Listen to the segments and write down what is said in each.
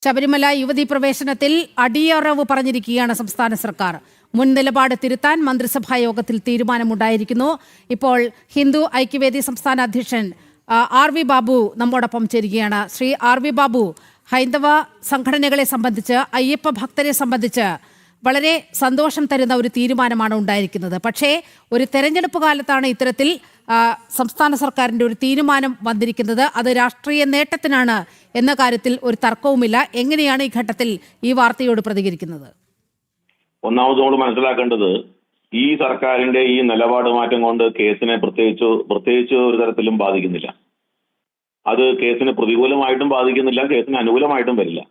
ശബരിമല യുവതീ പ്രവേശനത്തിൽ അടിയറവ് പറഞ്ഞിരിക്കുകയാണ് സംസ്ഥാന സർക്കാർ. മുൻ നിലപാട് തിരുത്താൻ മന്ത്രിസഭാ യോഗത്തിൽ തീരുമാനമുണ്ടായിരിക്കുന്നു. ഇപ്പോൾ ഹിന്ദു ഐക്യവേദി സംസ്ഥാന അധ്യക്ഷൻ ആർ വി ബാബു നമ്മോടൊപ്പം ചേരുകയാണ്. ശ്രീ ആർ വി ബാബു, ഹൈന്ദവ സംഘടനകളെ സംബന്ധിച്ച്, അയ്യപ്പ ഭക്തരെ സംബന്ധിച്ച് വളരെ സന്തോഷം തരുന്ന ഒരു തീരുമാനമാണ് ഉണ്ടായിരിക്കുന്നത്. പക്ഷേ ഒരു തെരഞ്ഞെടുപ്പ് കാലത്താണ് ഇത്തരത്തിൽ സംസ്ഥാന സർക്കാരിൻ്റെ ഒരു തീരുമാനം വന്നിരിക്കുന്നത്. അത് രാഷ്ട്രീയ നേട്ടത്തിനാണ് എന്ന കാര്യത്തിൽ ഒരു തർക്കവുമില്ല. എങ്ങനെയാണ് ഈ ഘട്ടത്തിൽ ഈ വാർത്തയോട് പ്രതികരിക്കുന്നത്? ഒന്നാമത് നമ്മൾ മനസ്സിലാക്കേണ്ടത്, ഈ സർക്കാരിന്റെ ഈ നിലപാട് മാറ്റം കൊണ്ട് കേസിനെ പ്രത്യേകിച്ച് ഒരു തരത്തിലും ബാധിക്കുന്നില്ല. അത് കേസിന് പ്രതികൂലമായിട്ടും ബാധിക്കുന്നില്ല, കേസിന് അനുകൂലമായിട്ടും വരില്ല.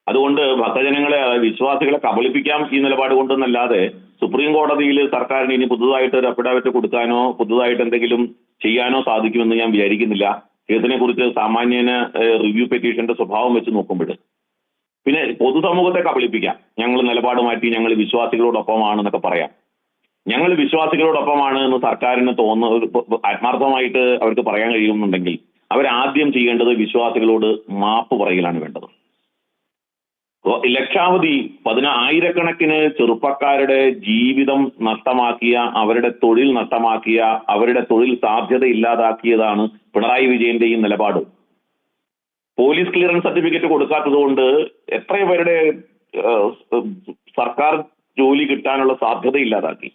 അതുകൊണ്ട് ഭക്തജനങ്ങളെ, വിശ്വാസികളെ കബളിപ്പിക്കാം ഈ നിലപാട് കൊണ്ടെന്നല്ലാതെ സുപ്രീം കോടതിയിൽ സർക്കാരിന് ഇനി പുതുതായിട്ട് ഒരു അഫിഡാവിറ്റ് കൊടുക്കാനോ പുതുതായിട്ട് എന്തെങ്കിലും ചെയ്യാനോ സാധിക്കുമെന്ന് ഞാൻ വിചാരിക്കുന്നില്ല. കേസിനെ കുറിച്ച് സാമാന്യന റിവ്യൂ പെറ്റീഷന്റെ സ്വഭാവം വെച്ച് നോക്കുമ്പോൾ പിന്നെ പൊതുസമൂഹത്തെ കബളിപ്പിക്കാം. ഞങ്ങൾ നിലപാട് മാറ്റി, ഞങ്ങൾ വിശ്വാസികളോടൊപ്പമാണെന്നൊക്കെ പറയാം. ഞങ്ങൾ വിശ്വാസികളോടൊപ്പമാണ് എന്ന് സർക്കാരിന് ആത്മാർത്ഥമായിട്ട് അവർക്ക് പറയാൻ കഴിയുന്നുണ്ടെങ്കിൽ അവരാദ്യം ചെയ്യേണ്ടത് വിശ്വാസികളോട് മാപ്പ് പറയലാണ് വേണ്ടത്. ലക്ഷാവധി ആയിരക്കണക്കിന് ചെറുപ്പക്കാരുടെ ജീവിതം നഷ്ടമാക്കിയ, അവരുടെ തൊഴിൽ നഷ്ടമാക്കിയ, അവരുടെ തൊഴിൽ സാധ്യത ഇല്ലാതാക്കിയതാണ് പിണറായി വിജയന്റെ ഈ നിലപാട്. പോലീസ് ക്ലിയറൻസ് സർട്ടിഫിക്കറ്റ് കൊടുക്കാത്തത് കൊണ്ട് എത്ര പേരുടെ സർക്കാർ ജോലി കിട്ടാനുള്ള സാധ്യത ഇല്ലാതാക്കി.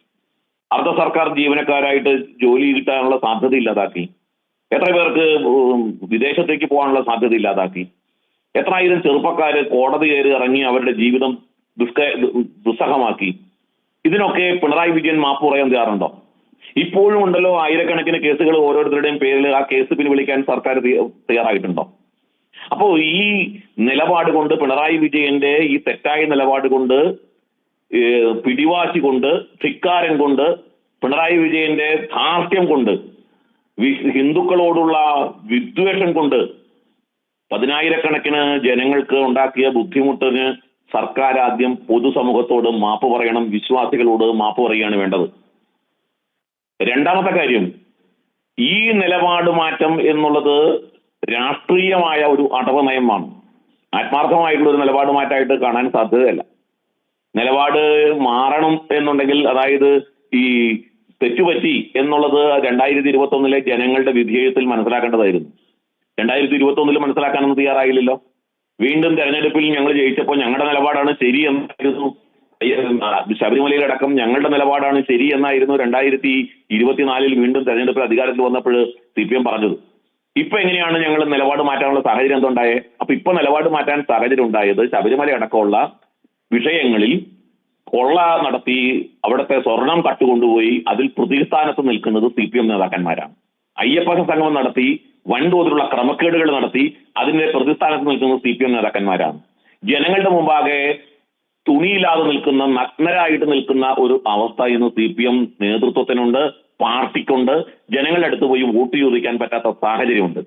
അർദ്ധ സർക്കാർ ജീവനക്കാരായിട്ട് ജോലി കിട്ടാനുള്ള സാധ്യത ഇല്ലാതാക്കി. എത്ര പേർക്ക് വിദേശത്തേക്ക് പോകാനുള്ള സാധ്യത ഇല്ലാതാക്കി. എത്രായിരം ചെറുപ്പക്കാര് കോടതി കയറി ഇറങ്ങി അവരുടെ ജീവിതം ദുസ്സഹമാക്കി. ഇതിനൊക്കെ പിണറായി വിജയൻ മാപ്പ് പറയാൻ തയ്യാറുണ്ടോ? ഇപ്പോഴും ഉണ്ടല്ലോ ആയിരക്കണക്കിന് കേസുകൾ ഓരോരുത്തരുടെയും പേരിൽ. ആ കേസ് പിൻവലിക്കാൻ സർക്കാർ തയ്യാറായിട്ടുണ്ടോ? അപ്പോ ഈ നിലപാട് കൊണ്ട്, പിണറായി വിജയന്റെ ഈ തെറ്റായ നിലപാട് കൊണ്ട്, പിടിവാശി കൊണ്ട്, ധിക്കാരം കൊണ്ട്, പിണറായി വിജയന്റെ ധാർഷ്ട്യം കൊണ്ട്, ഹിന്ദുക്കളോടുള്ള വിദ്വേഷം കൊണ്ട് പതിനായിരക്കണക്കിന് ജനങ്ങൾക്ക് ഉണ്ടാക്കിയ ബുദ്ധിമുട്ടിന് സർക്കാർ ആദ്യം പൊതുസമൂഹത്തോട് മാപ്പ് പറയണം, വിശ്വാസികളോട് മാപ്പ് പറയുകയാണ് വേണ്ടത്. രണ്ടാമത്തെ കാര്യം, ഈ നിലപാട് മാറ്റം എന്നുള്ളത് രാഷ്ട്രീയമായ ഒരു അടവ് നയമാണ്. ആത്മാർത്ഥമായിട്ടുള്ള ഒരു നിലപാട് മാറ്റമായിട്ട് കാണാൻ സാധ്യതയല്ല. നിലപാട് മാറണം എന്നുണ്ടെങ്കിൽ, അതായത് ഈ തെറ്റുപറ്റി എന്നുള്ളത് 2021 ജനങ്ങളുടെ വിധിയെഴുത്തിൽ മനസ്സിലാക്കേണ്ടതായിരുന്നു. 2021 മനസ്സിലാക്കാനൊന്നും തയ്യാറായില്ലല്ലോ. വീണ്ടും തെരഞ്ഞെടുപ്പിൽ ഞങ്ങൾ ജയിച്ചപ്പോൾ ഞങ്ങളുടെ നിലപാടാണ് ശരി എന്നായിരുന്നു. ശബരിമലയിലടക്കം ഞങ്ങളുടെ നിലപാടാണ് ശരി എന്നായിരുന്നു 2024 വീണ്ടും തെരഞ്ഞെടുപ്പിൽ അധികാരത്തിൽ വന്നപ്പോൾ CPM പറഞ്ഞത്. ഇപ്പൊ എങ്ങനെയാണ് ഞങ്ങൾ നിലപാട് മാറ്റാനുള്ള സാഹചര്യം എന്തുണ്ടായേ? അപ്പൊ ഇപ്പൊ നിലപാട് മാറ്റാൻ സാഹചര്യം ഉണ്ടായത് ശബരിമല അടക്കമുള്ള വിഷയങ്ങളിൽ കൊള്ള നടത്തി, അവിടുത്തെ സ്വർണം കട്ടുകൊണ്ടുപോയി അതിൽ പ്രതിസ്ഥാനത്ത് നിൽക്കുന്നത് CPM നേതാക്കന്മാരാണ്. അയ്യപ്പ സംഗമം നടത്തി വൻതോതിലുള്ള ക്രമക്കേടുകൾ നടത്തി അതിന്റെ പ്രതിസ്ഥാനത്ത് നിൽക്കുന്ന CPM നേതാക്കന്മാരാണ്. ജനങ്ങളുടെ മുമ്പാകെ തുണിയില്ലാതെ നിൽക്കുന്ന, നഗ്നരായിട്ട് നിൽക്കുന്ന ഒരു അവസ്ഥ ഇന്ന് CPM നേതൃത്വത്തിനുണ്ട്, പാർട്ടിക്കുണ്ട്. ജനങ്ങളുടെ അടുത്ത് പോയി വോട്ട് ചോദിക്കാൻ പറ്റാത്ത സാഹചര്യമുണ്ട്.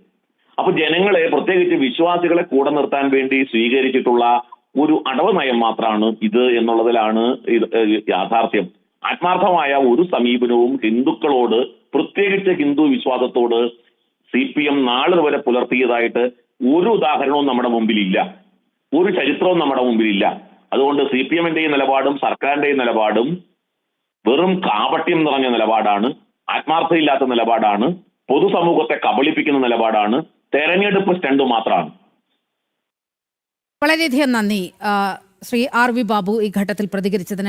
അപ്പൊ ജനങ്ങളെ, പ്രത്യേകിച്ച് വിശ്വാസികളെ കൂടെ നിർത്താൻ വേണ്ടി സ്വീകരിച്ചിട്ടുള്ള ഒരു അടവ് നയം മാത്രമാണ് ഇത് എന്നുള്ളതിലാണ് യാഥാർത്ഥ്യം. ആത്മാർത്ഥമായ ഒരു സമീപനവും ഹിന്ദുക്കളോട്, പ്രത്യേകിച്ച് ഹിന്ദു വിശ്വാസത്തോട് CPM നാളെ വരെ പുലർത്തിയതായിട്ട് ഒരു ഉദാഹരണവും നമ്മുടെ മുമ്പിലില്ല, ഒരു ചരിത്രവും നമ്മുടെ മുമ്പിലില്ല. അതുകൊണ്ട് CPMന്റെ നിലപാടും സർക്കാരിന്റെ നിലപാടും വെറും കാപട്യം നിറഞ്ഞ നിലപാടാണ്, ആത്മാർത്ഥതയില്ലാത്ത നിലപാടാണ്, പൊതുസമൂഹത്തെ കബളിപ്പിക്കുന്ന നിലപാടാണ്, തെരഞ്ഞെടുപ്പ് സ്റ്റണ്ട് മാത്രമാണ്. വളരെയധികം നന്ദി ശ്രീ ആർ വി ബാബു ഈ ഘട്ടത്തിൽ പ്രതികരിച്ചതിന്.